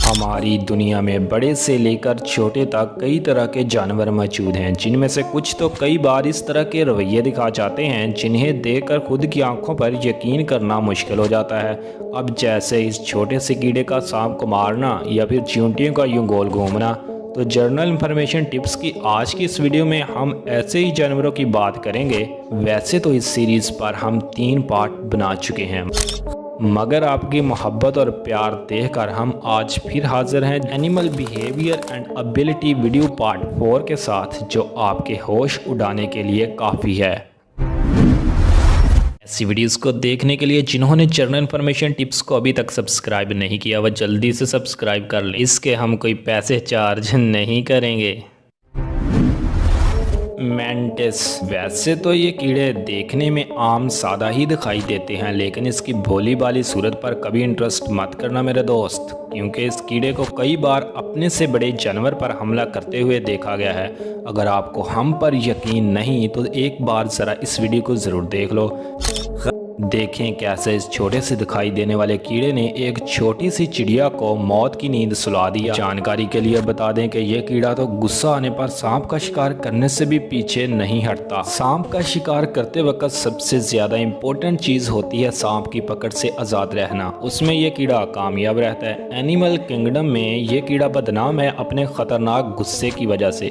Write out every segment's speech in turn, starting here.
हमारी दुनिया में बड़े से लेकर छोटे तक कई तरह के जानवर मौजूद हैं, जिनमें से कुछ तो कई बार इस तरह के रवैये दिखा जाते हैं जिन्हें देखकर खुद की आंखों पर यकीन करना मुश्किल हो जाता है। अब जैसे इस छोटे से कीड़े का सांप को मारना या फिर चींटियों का यूं गोल घूमना। तो जर्नल इन्फॉर्मेशन टिप्स की आज की इस वीडियो में हम ऐसे ही जानवरों की बात करेंगे। वैसे तो इस सीरीज़ पर हम 3 पार्ट बना चुके हैं, मगर आपकी मोहब्बत और प्यार देखकर हम आज फिर हाजिर हैं animal behaviour and ability video part 4 के साथ, जो आपके होश उड़ाने के लिए काफ़ी है। ऐसी वीडियोस को देखने के लिए जिन्होंने जर्नल इन्फॉर्मेशन टिप्स को अभी तक सब्सक्राइब नहीं किया वह जल्दी से सब्सक्राइब कर लें। इसके हम कोई पैसे चार्ज नहीं करेंगे। मैंटिस, वैसे तो ये कीड़े देखने में आम सादा ही दिखाई देते हैं, लेकिन इसकी भोली भाली सूरत पर कभी इंटरेस्ट मत करना मेरे दोस्त, क्योंकि इस कीड़े को कई बार अपने से बड़े जानवर पर हमला करते हुए देखा गया है। अगर आपको हम पर यकीन नहीं तो एक बार ज़रा इस वीडियो को ज़रूर देख लो। देखें कैसे इस छोटे से दिखाई देने वाले कीड़े ने एक छोटी सी चिड़िया को मौत की नींद सुला दिया। जानकारी के लिए बता दें कि यह कीड़ा तो गुस्सा आने पर सांप का शिकार करने से भी पीछे नहीं हटता। सांप का शिकार करते वक्त सबसे ज्यादा इम्पोर्टेंट चीज होती है सांप की पकड़ से आज़ाद रहना। उसमें यह कीड़ा कामयाब रहता है। एनिमल किंगडम में यह कीड़ा बदनाम है अपने खतरनाक गुस्से की वजह से।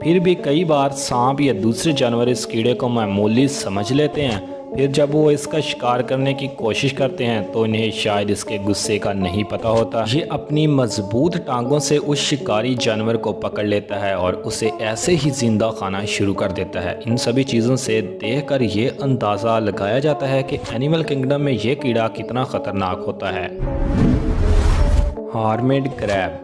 फिर भी कई बार सांप या दूसरे जानवर इस कीड़े को मामूली समझ लेते हैं। फिर जब वो इसका शिकार करने की कोशिश करते हैं तो इन्हें शायद इसके गुस्से का नहीं पता होता। ये अपनी मजबूत टांगों से उस शिकारी जानवर को पकड़ लेता है और उसे ऐसे ही जिंदा खाना शुरू कर देता है। इन सभी चीज़ों से देखकर ये अंदाज़ा लगाया जाता है कि एनिमल किंगडम में ये कीड़ा कितना ख़तरनाक होता है। हार्मेड क्रैब,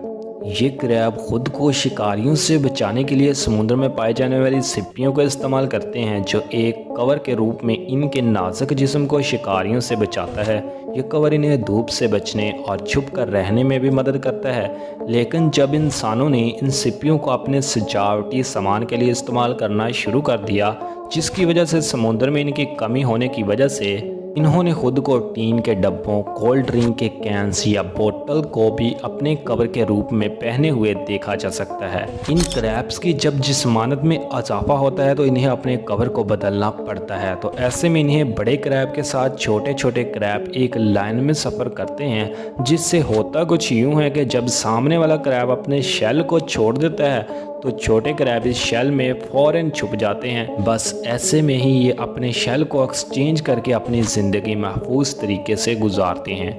ये क्रैब खुद को शिकारियों से बचाने के लिए समुद्र में पाए जाने वाली सिप्पियों का इस्तेमाल करते हैं, जो एक कवर के रूप में इनके नाजुक जिस्म को शिकारियों से बचाता है। ये कवर इन्हें धूप से बचने और छुप कर रहने में भी मदद करता है। लेकिन जब इंसानों ने इन सिप्पियों को अपने सजावटी सामान के लिए इस्तेमाल करना शुरू कर दिया, जिसकी वजह से समुद्र में इनकी कमी होने की वजह से इन्होंने खुद को टीन के डब्बों, कोल्ड ड्रिंक के कैंस या बोतल को भी अपने कवर के रूप में पहने हुए देखा जा सकता है। इन क्रैब्स की जब जिस्मानत में इजाफा होता है तो इन्हें अपने कवर को बदलना पड़ता है। तो ऐसे में इन्हें बड़े क्रैब के साथ छोटे छोटे क्रैब एक लाइन में सफ़र करते हैं, जिससे होता कुछ यूँ है कि जब सामने वाला क्रैब अपने शेल को छोड़ देता है तो छोटे क्रैब इस शेल में फ़ौरन छुप जाते हैं। बस ऐसे में ही ये अपने शेल को एक्सचेंज करके अपनी ज़िंदगी महफूज तरीके से गुजारते हैं।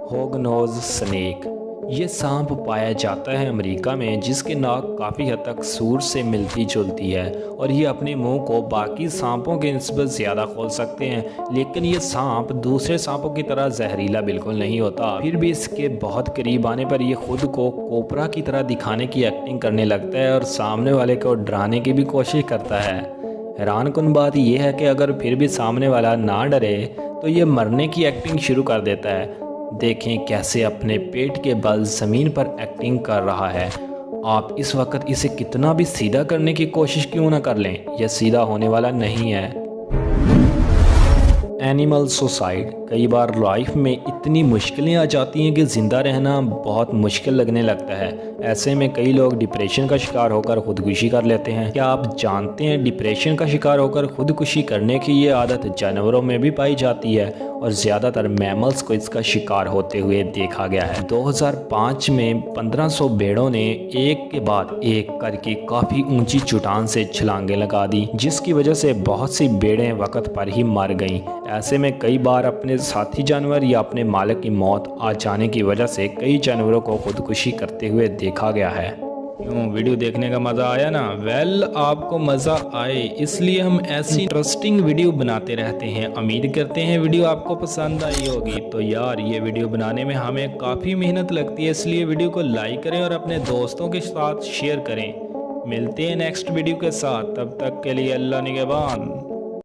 होगनोज स्नेक, ये सांप पाया जाता है अमेरिका में, जिसके नाक काफ़ी हद तक सूर से मिलती जुलती है और ये अपने मुंह को बाकी सांपों के निस्बत ज़्यादा खोल सकते हैं। लेकिन ये सांप दूसरे सांपों की तरह जहरीला बिल्कुल नहीं होता। फिर भी इसके बहुत करीब आने पर ये खुद को कोबरा की तरह दिखाने की एक्टिंग करने लगता है और सामने वाले को डराने की भी कोशिश करता है। हैरानकुन बात यह है कि अगर फिर भी सामने वाला ना डरे तो ये मरने की एक्टिंग शुरू कर देता है। देखें कैसे अपने पेट के बल ज़मीन पर एक्टिंग कर रहा है। आप इस वक्त इसे कितना भी सीधा करने की कोशिश क्यों ना कर लें, यह सीधा होने वाला नहीं है। एनिमल सुसाइड, कई बार लाइफ में इतनी मुश्किलें आ जाती हैं कि ज़िंदा रहना बहुत मुश्किल लगने लगता है। ऐसे में कई लोग डिप्रेशन का शिकार होकर खुदकुशी कर लेते हैं। क्या आप जानते हैं डिप्रेशन का शिकार होकर खुदकुशी करने की ये आदत जानवरों में भी पाई जाती है और ज़्यादातर मैमल्स को इसका शिकार होते हुए देखा गया है। 2005 में 1500 भेड़ों ने एक के बाद एक करके काफ़ी ऊंची चट्टान से छलांगें लगा दी, जिसकी वजह से बहुत सी भेड़ें वक्त पर ही मर गईं। ऐसे में कई बार अपने साथी जानवर या अपने मालिक की मौत आ जाने की वजह से कई जानवरों को खुदकुशी करते हुए देखा गया है। क्यों, वीडियो देखने का मज़ा आया ना? वेल, आपको मज़ा आए इसलिए हम ऐसी इंटरेस्टिंग वीडियो बनाते रहते हैं। उम्मीद करते हैं वीडियो आपको पसंद आई होगी। तो यार, ये वीडियो बनाने में हमें काफ़ी मेहनत लगती है, इसलिए वीडियो को लाइक करें और अपने दोस्तों के साथ शेयर करें। मिलते हैं नेक्स्ट वीडियो के साथ, तब तक के लिए अल्लाह निगहबान।